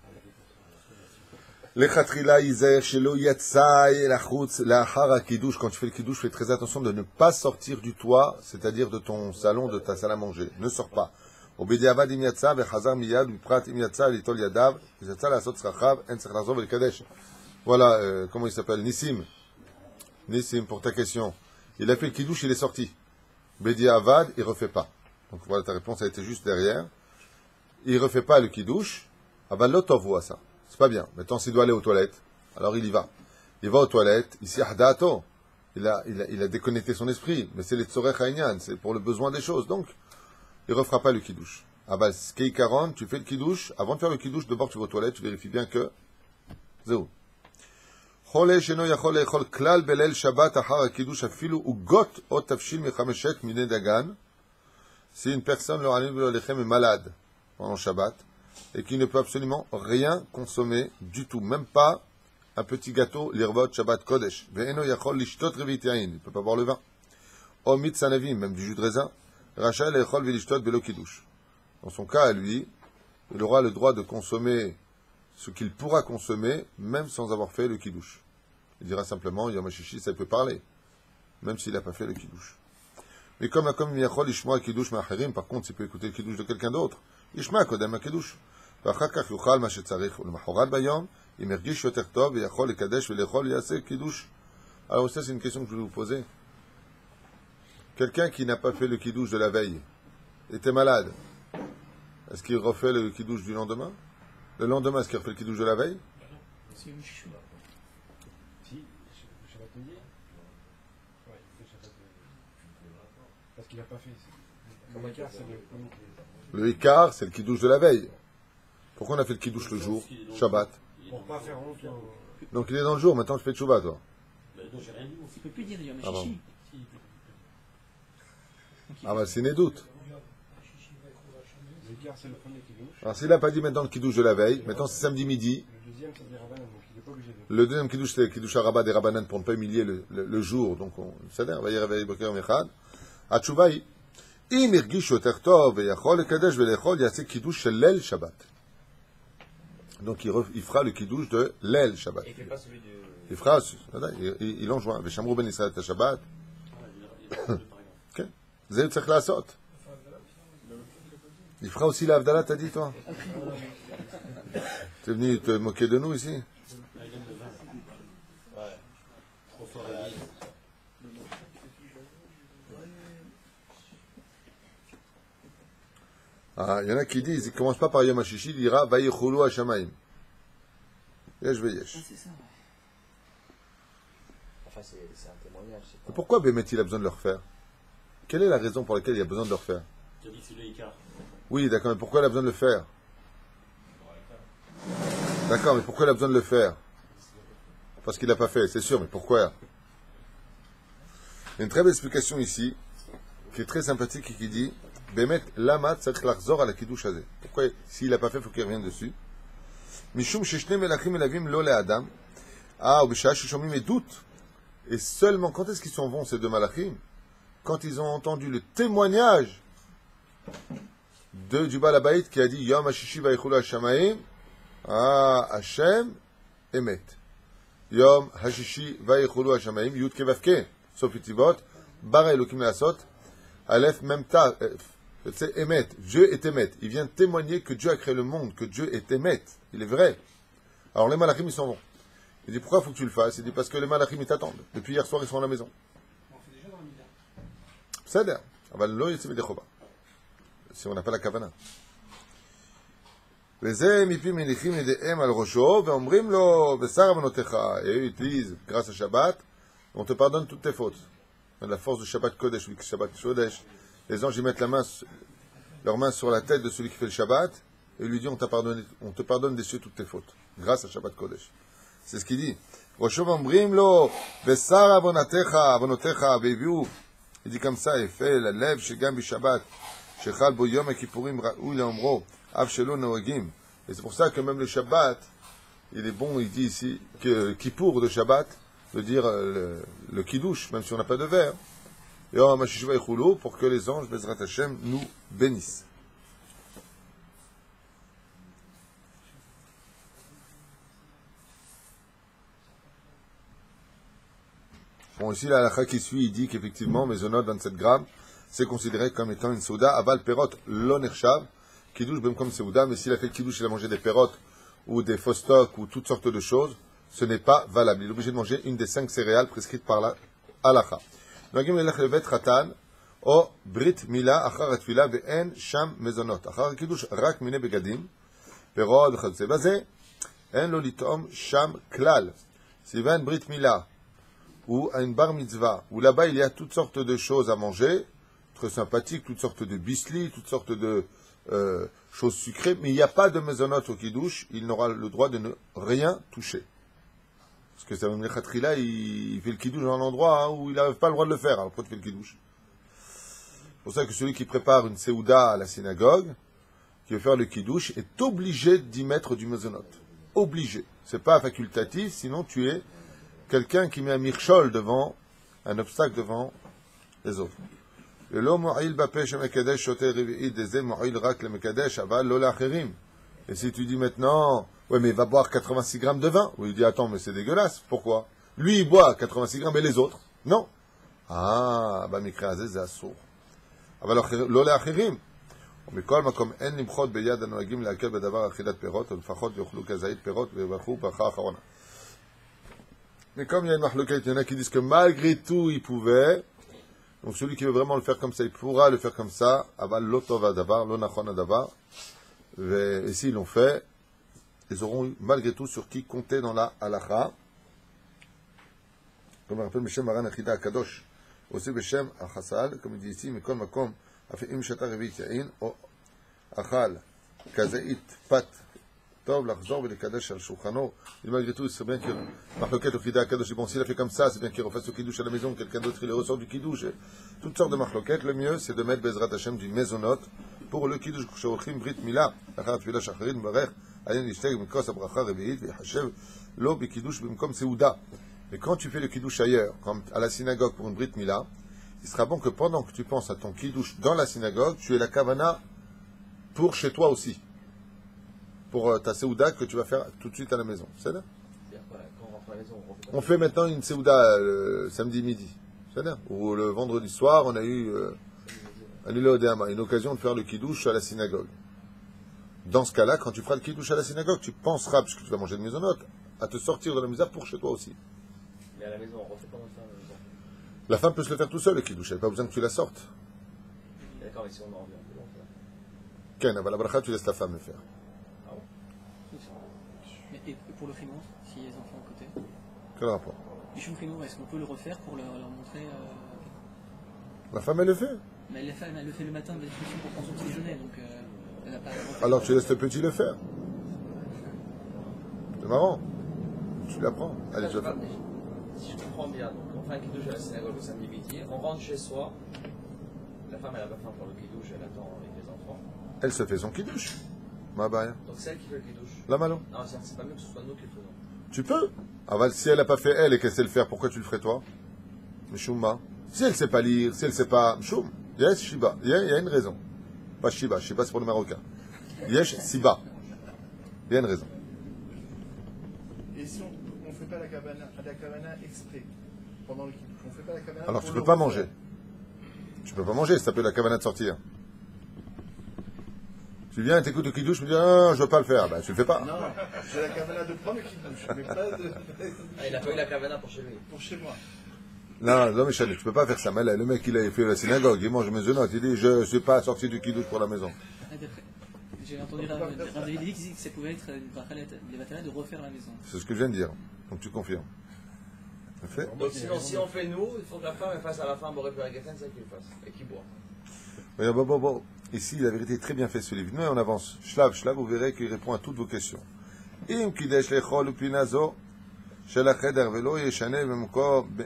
Lechatrila Izer Shelo Yatsai Lachutz Lahar HaKiddush. Quand tu fais le kiddush, fais très attention de ne pas sortir du toit, c'est-à-dire de ton salon, de ta salle à manger. Ne sors pas. Obediavad im yatsa vechazar miyad viprat im yatsa litol yadav yatsa lasot tzrachav en tzrach lazov el kadesh. Voilà, comment il s'appelle? Nissim. Nissim, pour ta question. Il a fait le kiddush, il est sorti. Bediavad, il refait pas. Donc voilà, ta réponse a été juste derrière. Il refait pas le kiddush. Aval lotov voit ça. C'est pas bien. Maintenant, s'il doit aller aux toilettes, alors il y va. Il va aux toilettes, ici, ahdato. Il a déconnecté son esprit. Mais c'est les tzorech ha'inyan, c'est pour le besoin des choses. Donc, il refera pas le kiddush. Aval skeikaron, tu fais le kiddush. Avant de faire le kiddush, d'abord tu vas aux toilettes, tu vérifies bien que. Zéro. חולה שאינו יכול לאכול כלל בליל שבת אחר הקידוש אפילו עוגות או תבשיל מחמשת מיני דגן, si une personne le rallume le lechem est malade pendant Shabbat et qui ne peut absolument rien consommer du tout, même pas un petit gâteau l'irbot Shabbat Kodesh, ve'eno yachol lishtot revit yain, il ne peut pas boire le vin, o mitsanavim, même du jus de raisin, rachel lechol velishtot belo kiddush. Dans son cas, à lui, il aura le droit de consommer ce qu'il pourra consommer, même sans avoir fait le kiddush. Il dira simplement, Yom HaShishi, ça peut parler. même s'il n'a pas fait le kiddush. Mais comme Yachol Ishma Kiddush Ma'acherim, par contre, il peut écouter le kiddush de quelqu'un d'autre. Ishma Kodem Kiddush. ואחר כך יאכל מה שצריך, ולמחרת ביום, אם ירגיש יותר טוב, ויכול לקדש ולאכול, יעשה קידוש. Alors ça, c'est une question que je vais vous poser. Quelqu'un qui n'a pas fait le kiddush de la veille, était malade, est-ce qu'il refait le kiddush du lendemain? Le lendemain, est-ce qu'il refait le kiddush de la veille? C'est une chichou. Si, Shabbat midi. Ouais, il fait Shabbat midi. Parce qu'il n'a pas fait. Le Ikar, c'est le premier. Le Ikar, c'est le kiddush de la veille. Pourquoi on a fait le kiddush le jour, Shabbat? Pour pas faire honte. Donc il est dans le jour, maintenant je fais le Shabbat, toi. Il ne peut plus dire Yom Ah bon. HaShishi. Ah bah c'est une doute. Le Ikar, c'est le premier qui douche. Alors s'il n'a pas dit maintenant le kiddush de la veille, maintenant c'est samedi midi, Le deuxième, c'est des Rabbanan, donc il n'est pas obligé de. le deuxième kiddush c'est le kiddush Rabat des Rabbanan pour ne pas humilier le jour, donc on s'adhère, va y réveiller Boker Mechad. התשובה היא, אם הרגיש יותר טוב ויכול לקדש ולאכול, יעשה קידוש של ליל שבת. Donc il fera le kiddush de Lel Shabbat. Et il fait pas celui du. Il fera, il enjoint. Veshamru ben Israël Shabbat. Ok. Zé tzech la'asot. Il fera aussi la Havdalah, t'as dit toi? T'es venu te moquer de nous ici? Ah, il y en a qui disent, il ne commence pas par Yom HaShishi, il dira Vayichulu HaShamayim. Yesh veyesh. Ah, c'est ça, ouais. Enfin, c'est un témoignage. Mais pourquoi Bémet il a besoin de le refaire? Quelle est la raison pour laquelle il a besoin de le refaire? Tu as dit que c'est le Ikar. Oui, d'accord, mais pourquoi il a besoin de le faire? D'accord, mais pourquoi il a besoin de le faire? Parce qu'il n'a pas fait, c'est sûr, mais pourquoi? Il y a une très belle explication ici, qui est très sympathique et qui dit Bémet, lama tzarich lachzor à la kiddush hazeh. Pourquoi, s'il n'a pas fait, il faut qu'il revienne dessus. Mishum sheshne melachim elavim lo le'adam. Ah, ou b'shah sheshomim edut. Et seulement, quand est-ce qu'ils s'en vont, ces deux malachim? Quand ils ont entendu le témoignage du Baal Habayit qui a dit Yom HaShishi vayichulu HaShamayim. Ah, Hashem emet. Yom HaShishi vayichulu HaShamayim. Yud kevavke. Sauf Yitivot. Bara Elokim le'asot. Aleph memta. C'est Emet. Dieu est Emet. Il vient témoigner que Dieu a créé le monde, que Dieu est Emet. Il est vrai. Alors les malachim, ils s'en vont. Il dit pourquoi il faut que tu le fasses? Il dit parce que les malachim, ils t'attendent. Depuis hier soir, ils sont à la maison. On fait déjà dans le Mida. C'est-à-dire, si on n'a pas la kavana. וזה מפי מניחים ידיהם על ראשו ואומרים לו בשר עוונותיך. Et eux ils disent grâce à Shabbat on te pardonne toutes tes fautes. La force du Shabbat Kodesh, vu que Shabbat Kodesh, les anges ils mettent leur main sur la tête de celui qui fait le Shabbat et lui dit on te pardonne des cieux toutes tes fautes grâce à Shabbat Kodesh. C'est ce qu'il dit. ראשו ואומרים לו בשר עוונותיך והביאו. Il dit comme ça, et fait la lèvre שגם בשבת שחל בו יום הכיפורים ראוי לאומרו אף שלא נוהגים. Et c'est pour ça que même le Shabbat, il est bon, il dit ici, que Kippour de Shabbat, de dire le Kiddush, même si on n'a pas de verre, Yom HaShishi vayichulu, pour que les anges, Bezrat Hashem, nous bénissent. Bon, ici, la halakha qui suit, il dit qu'effectivement, Mezonot 27 grammes, c'est considéré comme étant une souda, aval perot lo nershav, kiddush bem comme souda, mais s'il a fait le kiddush, il a mangé des perot ou des fostoks ou toutes sortes de choses, ce n'est pas valable. Il est obligé de manger une des 5 céréales prescrites par la halakha. Nogim lelech levet chatan, o brit mila, achar atfila, ve'en sham mezonot. Achar kiddush rak mine begadim, perot, v'chadze. Bazé, en lo litom sham klal. S'il va une brit mila, ou à une bar mitzvah, où là-bas il y a toutes sortes de choses à manger, très sympathiques, toutes sortes de bisli, toutes sortes de choses sucrées, mais il n'y a pas de mezonot au kiddush, il n'aura le droit de ne rien toucher. Parce que ça même le khatrila, il fait le kiddush dans un endroit où il n'avait pas le droit de le faire, alors pourquoi tu fais le kiddush? C'est pour ça que celui qui prépare une seouda à la synagogue, qui veut faire le kiddush, est obligé d'y mettre du mezonot. Obligé. C'est pas facultatif, sinon tu es quelqu'un qui met un mirchol devant, un obstacle devant les autres. Et si tu dis maintenant, ouais mais il va boire 86 grammes de vin, ou il dit attends mais c'est dégueulasse, pourquoi? Lui il boit 86 grammes et les autres? Non. במקרה הזה זה אסור. אבל לא לאחרים. ומכל מקום אין למחות ביד הנוהגים להקל בדבר אכילת פירות, ולפחות יאכלו כזית פירות ויברכו ברכה אחרונה. Mais comme il y a une marloquette, il y en a qui disent que malgré tout, il pouvait. Donc celui qui veut vraiment le faire comme ça, il pourra le faire comme ça. Aval lo tov hadavar, lo nachon hadavar. Et s'ils l'ont fait, ils auront malgré tout sur qui compter dans la halacha. Comme on rappelle Meshem Maran Achida Akadosh. Aussi Beshem Achasal, comme il dit ici, mais comme Makom a fait Imshata Revit Yain, o Achal, Kazait Pat. Tov, l'achzor, le kadesh al shulchano. Et malgré tout, c'est bien que Marloquet, au Chida Kadosh, bon, s'il a fait comme ça, c'est bien qu'il refasse le kiddush à la maison, quelqu'un d'autre, il ressort du kiddush. Toutes sortes de Marloquet. Le mieux, c'est de mettre Bezrat Hashem du maisonot pour le kiddush. Kshochim Brit Mila, Lachar Tfila Shacharit, Mbarech, Ayen Lishteg, Mikos Abracha, Rebeit, Vehashev, Lo, Bikiddush, Bimkom Seuda. Mais quand tu fais le kiddush ailleurs, comme à la synagogue pour une Brit Mila, il sera bon que pendant que tu penses à ton kiddush dans la synagogue, tu aies la kavana pour chez toi aussi. Pour ta séouda que tu vas faire tout de suite à la maison. C'est là? Quand on rentre à la maison, on fait maintenant une séouda le samedi midi. C'est là? Ou le vendredi soir, on a eu une occasion de faire le kiddush à la synagogue. Dans ce cas-là, quand tu feras le kiddush à la synagogue, tu penseras, puisque tu vas manger de maisonnote, à te sortir de la maison pour chez toi aussi. Mais à la maison, on refait comment ça à la maison? La femme peut se le faire tout seul, le kiddush. Elle n'a pas besoin que tu la sortes. D'accord, mais si on en revient, on peut le faire. Ken, à la bracha, tu laisses la femme le faire. Et pour le chinois, si les enfants à côté. Quel rapport? Du chou chinois, est-ce qu'on peut le refaire pour leur montrer La femme, elle le fait. Mais la femme, elle le fait le matin de la discussion pour prendre son petit déjeuner, donc elle n'a pas à le refaire. Alors tu laisses le petit le faire. C'est marrant. Tu l'apprends. Allez, je le fais. Si je comprends bien, donc on fait un kiddush à la synagogue le samedi midi, on rentre chez soi, la femme elle n'a pas faim pour le kiddush, elle attend avec les enfants. Elle se fait son kiddush. Ma baille. Donc c'est elle qui fait le kiddush. La malo. Non, c'est pas mieux que ce soit nous qui le faisons. Tu peux. Ah, bah, si elle n'a pas fait elle et qu'elle sait le faire, pourquoi tu le ferais toi? Mishumma. Si elle ne sait pas lire, si elle ne sait pas. Mishum. Yes, Shiba. Il y a une raison. Pas Shiba. Shiba, c'est pour le Marocain. Yes, Siba. Il y a une raison. Et si on ne fait pas la kavana exprès pendant le kiddush, on ne fait pas la kavana. Alors tu peux pas manger. Tu peux pas manger, ça s'appelle la kavana de sortir. Tu viens et t'écoutes le kiddush, tu me dis ah, je veux pas le faire. Ben tu le fais pas. Non, j'ai la kavana de prendre le kiddush, mais pas de. Ah, il a pas eu la kavana pour chez lui. Pour chez moi. Non, Michel, tu peux pas faire ça. Mais là, le mec, il a fait la synagogue, il mange maisonnote, il dit je suis pas sorti du kiddush pour la maison. J'ai entendu Rav David qui disait que ça pouvait être les batalas de refaire la maison. C'est ce que je viens de dire. Donc tu confirmes. Ça fait? Donc sinon, si on fait nous, il faut que la femme elle fasse à la fin Boré Peragaten, c'est elle qui le fasse. Et qui boit. Bon. Ici, la vérité est très bien faite ce livre. Nous, on avance. Shlav, vous verrez qu'il répond à toutes vos questions. Im kidesh lechol upinazo shel acheder velo yeshane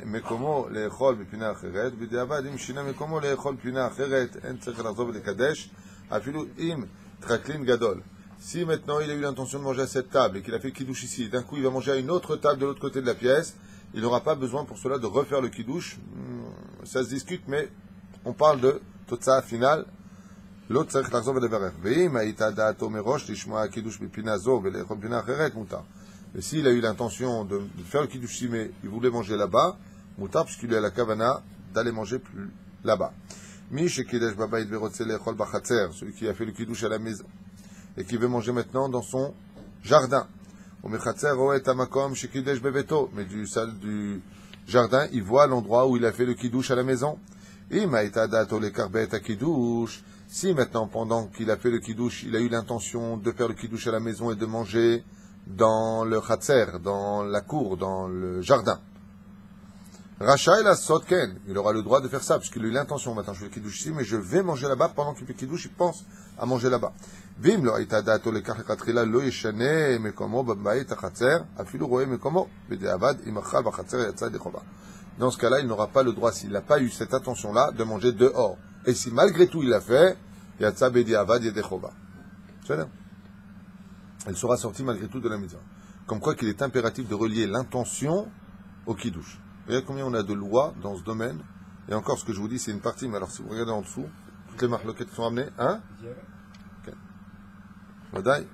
mekomo lechol bepina acheret b'diavad im shina mekomo lechol bepina acheret en tzarich לחזור ולקדש אפילו im traklin gadol. Si maintenant il a eu l'intention de manger à cette table et qu'il a fait le kiddush ici, et d'un coup il va manger à une autre table de l'autre côté de la pièce, il n'aura pas besoin pour cela de refaire le kiddush. Ça se discute, mais on parle de totsa finale. L'autre צריך לחזור ולברך. ואם הייתה דעתו מראש לשמוע הקידוש בפינה זו ולאכול פינה אחרת, מותר. Et s'il a eu l'intention de faire le kiddush ici, mais il voulait manger là-bas, moutar, puisqu'il a la kavana d'aller manger plus là-bas. Mi shekidesh babayit verotze le'echol bachatzer, celui qui a fait le kiddush à la maison et qui veut manger maintenant dans son jardin. Ou mechatzer roet hamakom shekidesh bebeto, mais du jardin, il voit l'endroit où il a fait le kiddush à la maison. Im hayta da'ato lekarbet hakiddush. Si maintenant, pendant qu'il a fait le kiddush, il a eu l'intention de faire le kiddush à la maison et de manger dans le chatzer, dans la cour, dans le jardin. Racha la sotken, il aura le droit de faire ça, puisqu'il a eu l'intention, maintenant je fais le kiddush ici, mais je vais manger là-bas, pendant qu'il fait le kiddush, il pense à manger là-bas. Vim lo hayta da'ato lekach lechatchila lo yeshane mekomo b'bayit hachatzer, afilu roe mekomo b'diavad im achal b'chatzer yatsa yedei chova. Dans ce cas-là, il n'aura pas le droit, s'il n'a pas eu cette intention-là, de manger dehors. Et si malgré tout il l'a fait, Yatsa b'diavad yedei chova. C'est là. Elle sera sortie malgré tout de la mitzvah. Comme quoi qu'il est impératif de relier l'intention au kiddush. Vous voyez combien on a de lois dans ce domaine. Et encore, ce que je vous dis, c'est une partie, mais alors si vous regardez en dessous, toutes les marloquettes qui sont ramenées, hein? Ok. Vadaï?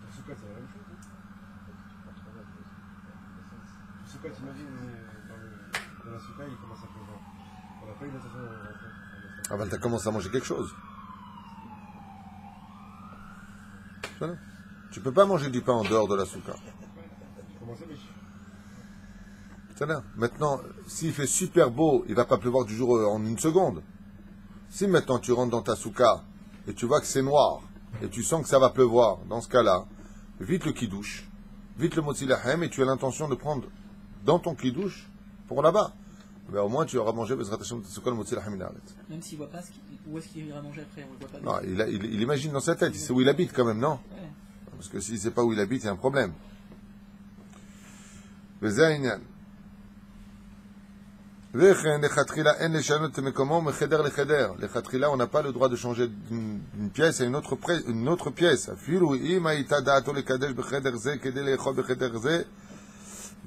Pour Soukot, c'est la même chose. Pour Soukot, t'imagines, dans la la souka, il commence à pleuvoir. On n'a pas eu l'intention de rentrer. Ah ben, t'as commencé à manger quelque chose. Voilà. Tu peux pas manger du pain en dehors de la souka. J'ai commencé, mais C'est là. Maintenant, s'il fait super beau, il va pas pleuvoir du jour en une seconde. Si maintenant tu rentres dans ta souka et tu vois que c'est noir et tu sens que ça va pleuvoir, dans ce cas-là, vite le kidouche, vite le motzi lahem et tu as l'intention de prendre dans ton kidouche pour là-bas. Ben, au moins tu auras mangé Bezrat Hashem Tsukol Motzi Lahem Minaret. Même s'il voit pas où est-ce qu'il ira manger après, on le voit pas. Non, il imagine dans sa tête, il sait où il habite quand même, non? Ouais. Parce que s'il ne sait pas où il habite, il y a un problème. וזה העניין. וכן, לכתחילה אין לשנות את מקומו מחדר לחדר. לכתחילה, on n'a pas le droit de changer d'une pièce à une autre pièce. אפילו אם הייתה דעתו לקדש בחדר זה כדי לאכול בחדר זה,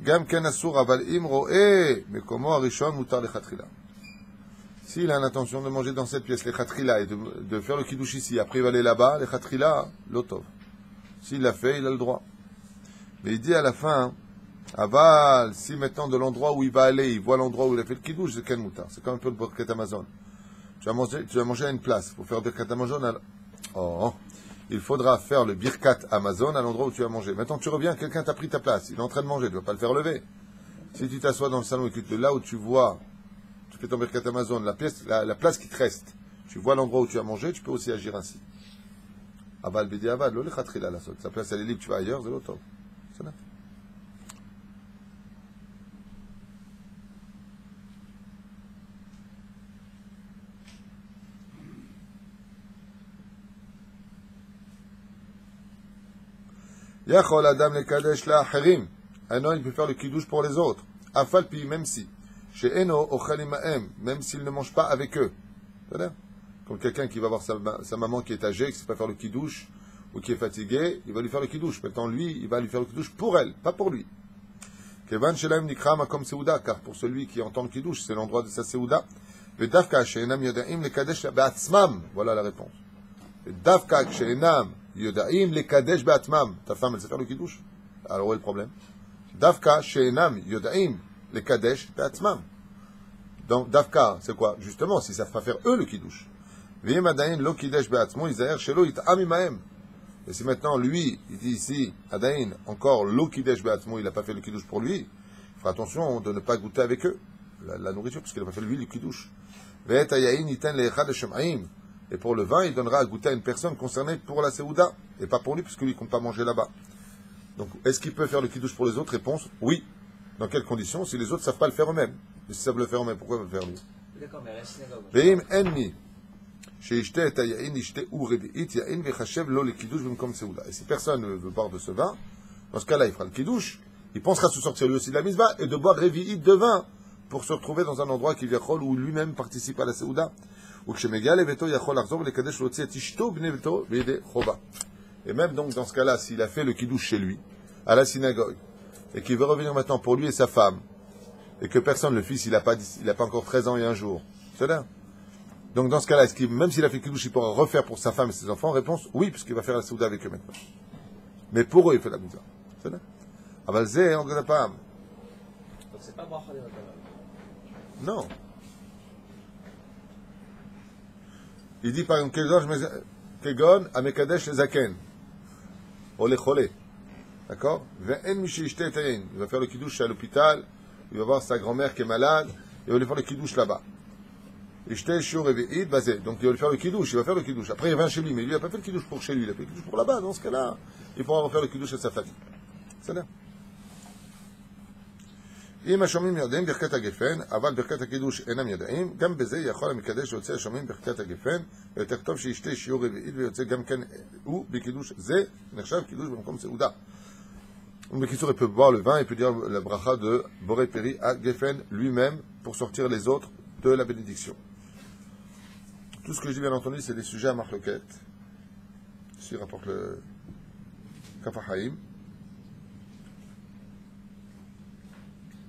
גם כן אסור, אבל אם רואה מקומו הראשון מותר לכתחילה. S'il a l'intention de manger dans cette pièce, לכתחילה, et de faire le kiddush ici, après il va aller là-bas, לכתחילה, לא טוב. S'il l'a fait, il a le droit. Mais il dit à la fin, Aval, si maintenant de l'endroit où il va aller, il voit l'endroit où il a fait le kiddush, c'est quel moutar? C'est comme un peu le birkat Amazon. Tu vas manger à une place. Pour faire le birkat Amazon, il faudra faire le birkat Amazon à l'endroit où tu vas manger. Maintenant tu reviens, quelqu'un t'a pris ta place. Il est en train de manger, tu ne vas pas le faire lever. Si tu t'assois dans le salon et que là où tu vois, tu fais ton birkat Amazon, la place qui te reste, tu vois l'endroit où tu vas manger, tu peux aussi agir ainsi. Aval, bidi aval, lo lechatchila la sot. Sa place elle est libre, tu vas ailleurs, c'est l'autre. C'est là. Yachol Adam le Kadesh la Harim. Un homme, il peut faire le kiddush pour les autres. Afal pi, même si. Chez Eno, Ochalim Ma'em, même s'il ne mange pas avec eux. C'est-à-dire, comme quelqu'un qui va voir sa maman qui est âgée, qui ne sait pas faire le kiddush, ou qui est fatigué, il va lui faire le kiddush. Maintenant, lui, il va lui faire le kiddush pour elle, pas pour lui. Kevan Shelaim Nikra Makom Seuda, car pour celui qui entend le kiddush, c'est l'endroit de sa Seuda. Vedavka She'enam Yodaim le Kadesh Be'atzmam. Voilà la réponse. Vedavka She'enam Yodaim le Kadesh Be'atzmam. Ta femme, elle sait faire le kiddush? Alors, où est le problème? Davka She'enam Yodaim le Kadesh Be'atzmam. Donc, Davka, c'est quoi? Justement, s'ils ne savent pas faire eux le kiddush. V'im Adain lo Kidesh Be'atzmo, Isaher Shelo It'am Imahem. Et si maintenant, lui, il dit ici, Adain, encore lo Kidesh Be'atzmo, il n'a pas fait le kiddush pour lui, il fera attention de ne pas goûter avec eux la nourriture, parce qu'il n'a pas fait lui le kiddush. Ve'et Ayain Iten Le'echad Shem'aim. Et pour le vin, il donnera à goûter à une personne concernée pour la Seuda, et pas pour lui, parce que lui, il ne compte pas manger là-bas. Donc, est-ce qu'il peut faire le kiddush pour les autres? Réponse, oui. Dans quelles conditions? Si les autres ne savent pas le faire eux-mêmes. Et s'ils savent le faire eux-mêmes, pourquoi ils vont le faire lui? D'accord, mais à la synagogue. Ve'im enmi. Sheishte et ayain, ishte ou rebi'it, yain ve'chashev lo le kiddush b'mkom Seuda. Et si personne ne veut boire de ce vin, dans ce cas-là, il fera le kiddush, il pensera se sortir lui aussi de la misva, et de boire rebi'it de vin, pour se retrouver dans un endroit qui viachol, où lui-même participe à la Seuda. Ou kshemega leveto yachol arzor le kadesh l'otzi et ishto b'neveto ve'ede chova. Et même donc dans ce cas-là, s'il a fait le kiddush chez lui, à la synagogue, et qu'il veut revenir maintenant pour lui et sa femme, et que personne, le fils, il n'a pas encore 13 ans et un jour, c'est là. Donc dans ce cas-là, est-ce qu'il, même s'il a fait le kiddush, il pourra refaire pour sa femme et ses enfants? Réponse, oui, puisqu'il va faire la Seuda avec eux maintenant. Mais pour eux, il fait la mitzvah. C'est là. Aval zeh, on ne connaît pas. Donc c'est pas bracha de Rabbana. Non. Il dit par exemple, Kegon, Amekadesh le Zaken. Ou le Cholé. D'accord? Il va faire le kiddush à l'hôpital, il va voir sa grand-mère qui est malade, il va lui faire le kiddush là-bas. Donc il va lui faire le kiddush, il va faire le kiddush. Après il revient chez lui, mais lui il n'a pas fait le kiddush pour chez lui, il a fait le kiddush pour là-bas. Dans ce cas-là, il pourra refaire le kiddush à sa famille. C'est là. אם השומעים יודעים ברכת הגפן, אבל ברכת הקידוש אינם יודעים, גם בזה יכול המקדש להוציא השומעים ברכת הגפן, ויותר טוב שישתה שיעור רביעית ויוצא גם כן הוא בקידוש זה, נחשב קידוש במקום סעודה. בקיצור, il peut boire le vin et peut dire la bracha de Boré Peri à Geffen lui-même pour sortir les autres de la bénédiction. Tout ce que je dis bien entendu, c'est des sujets à Marloquet. Ici, il rapporte le Kafahaim.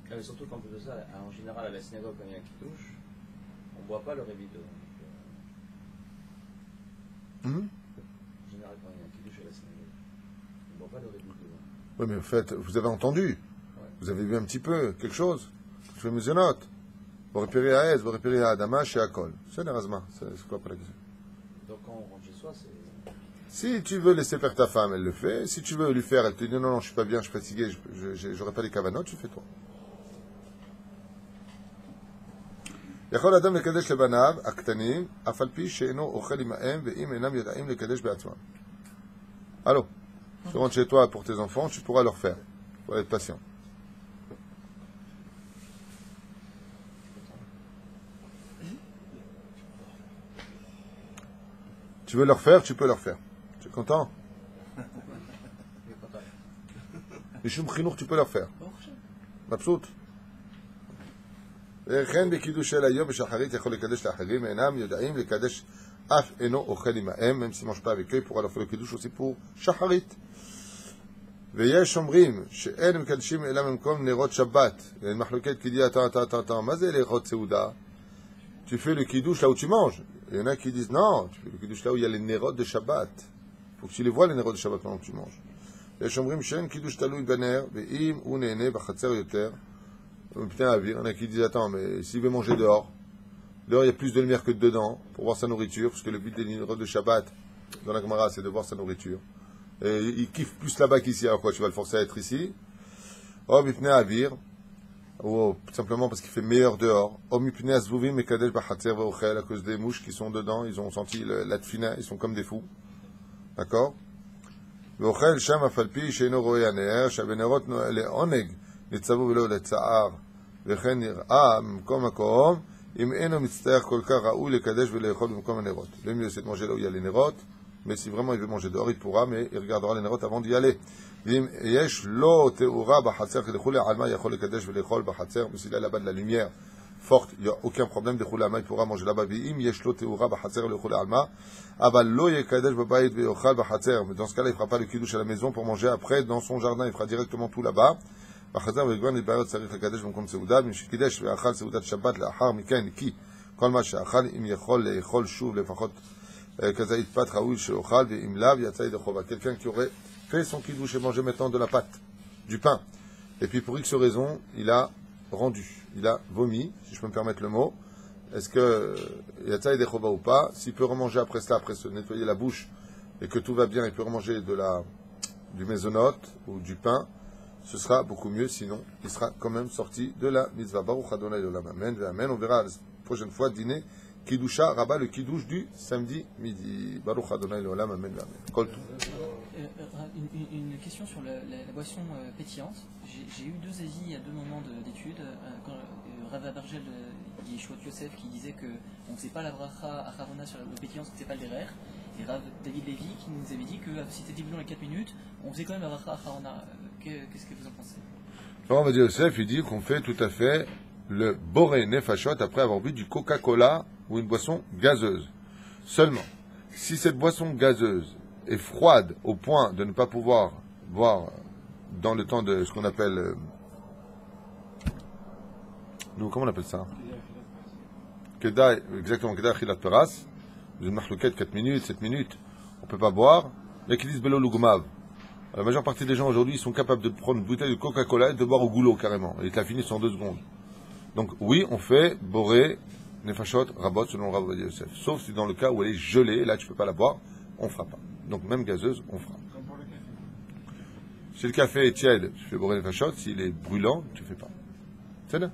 Mais surtout qu'en plus de ça, en général à la synagogue, quand il y a un kiddush, on ne boit pas le révi de. En général, quand il y a un kiddush à la synagogue, on ne boit pas le révi de. Oui, mais en fait, vous avez entendu, Ouais. vous avez vu un petit peu quelque chose. Je fais mes notes. Borepiri Haez, Borepiri Haadama, chez Akol. C'est Nerazma. C'est quoi pour la question? Donc quand on rentre chez soi, c'est. Si tu veux laisser faire ta femme, elle le fait. Si tu veux lui faire, elle te dit non, je suis pas bien, je suis fatigué, j'aurai pas les cavanotes, tu fais toi. יכול אדם לקדש לבניו הקטנים, אף על פי שאינו אוכל עמהם ואם אינם יודעים לקדש בעצמם. Allô, tu rentres chez toi pour tes enfants, tu pourras leur faire. Il faut être patient. Tu veux leur faire, tu peux leur faire. Tu es content? משום חינוך, tu peux leur faire. מבסוט. וכן בקידוש של היום בשחרית יכול לקדש לאחרים, אינם יודעים לקדש אף אינו אוכל עמהם, même s'il mange pas avec eux, il pourra leur faire le קידוש aussi pour שחרית. ויש אומרים שאין מקדשים אלא במקום נרות שבת. אין מחלוקת כי dit attends, מה זה נרות סעודה? Tu fais le kiddush là où tu manges. Il y en a qui disent non, tu fais le kiddush là où il y a les nérotes de Shabbat. Il faut que tu les vois les nérotes de Shabbat pendant que tu manges. ויש אומרים שאין קידוש תלוי בנר, ואם הוא נהנה בחצר יותר, putain à vivre. Il y en a qui disent attends, mais s'il veut manger dehors, il y a plus de lumière que dedans pour voir sa nourriture, parce que le but des nérotes de Shabbat dans la Gemara c'est de voir sa nourriture. Et il kiffe plus là-bas qu'ici, alors quoi, tu vas le forcer à être ici? Oh, mipnei avir, ou simplement parce qu'il fait meilleur dehors. Oh, mipnei azvuvim mekadesh bachatzer ve'ochel, à cause des mouches qui sont dedans, ils ont senti la tfina, ils sont comme des fous. D'accord? ואוכל שם אף על פי שאינו רואה הנר, שהבנרות לעונג נצבו ולא לצער, וכן נראה ממקום מקום, אם אינו מצטער כל כך ראוי לקדש ולאכול במקום הנרות. ואם il essaie de manger là où il y a les nérotes, mais si vraiment il veut manger dehors, il pourra, mais il regardera les nérotes avant d'y aller. ואם יש לו תאורה בחצר, לכולי עלמא יכול לקדש ולאכול בחצר, mais s'il a là-bas de la lumière forte, il n'y a aucun problème, לכולי עלמא, il pourra manger là-bas. ואם יש לו תאורה בחצר לכולי עלמא, אבל לא יקדש בבית ויאכל בחצר, mais dans ce cas-là, il ne fera pas le kiddush à la maison pour manger après dans son jardin, il fera directement tout là-bas. בחצר ויגוון לבעיות צריך לקדש במקום סעודה, משקידש ואכל סעודת שבת לאחר מכן, כי כל מה שאכל, אם יכול לאכול שוב לפחות כזה יתפת ראוי שאוכל, ואם לאו יצא ידי חובה. Quelqu'un qui aurait fait son kiddush et mangé maintenant de la pâte, du pain, et puis pour X raison, il a rendu, il a vomi, si je peux me permettre le mot. Est-ce que yatsa yede chova ou pas? S'il peut remanger après cela, après se nettoyer la bouche, et que tout va bien, il peut remanger du mésonote ou du pain, ce sera beaucoup mieux, sinon il sera quand même sorti de la mitzvah. Baruch Adonai Olam, amen, amen. On verra la prochaine fois dîner Kiddusha Rabbah, le Kiddush du samedi midi. Baruch Adonai Olam, amen, amen. Kol tout. Une question sur la boisson pétillante. J'ai eu deux avis à deux moments d'études. Quand Rav Abargel Yeshua Yosef qui disait qu'on ne faisait pas la bracha à Harona sur la boisson pétillante, ce n'était pas le derer. Et Rav David Lévy qui nous avait dit que si c'était divisé dans les 4 minutes, on faisait quand même la bracha à Harona. Qu'est-ce que vous en pensez? Rav David Yosef, il dit qu'on fait tout à fait le boré nefashot après avoir bu du Coca-Cola ou une boisson gazeuse. Seulement, si cette boisson gazeuse est froide au point de ne pas pouvoir boire dans le temps de ce qu'on appelle... comment on appelle ça? Keda, exactement, Keda Chilat Peras. Une mahlouquette, 4 minutes, 7 minutes, on ne peut pas boire. Il y a qui disent Belo Lugmav. La majeure partie des gens aujourd'hui sont capables de prendre une bouteille de Coca-Cola et de boire au goulot carrément. Et de la finir en 2 secondes. Donc oui, on fait boré, nefashot, rabot selon Rav Yosef. Sauf si dans le cas où elle est gelée, là tu ne peux pas la boire, on ne fera pas. Donc même gazeuse, on fera. Comme pour le café. Si le café est tiède, tu fais boré nefashot. S'il est brûlant, tu ne fais pas. C'est là.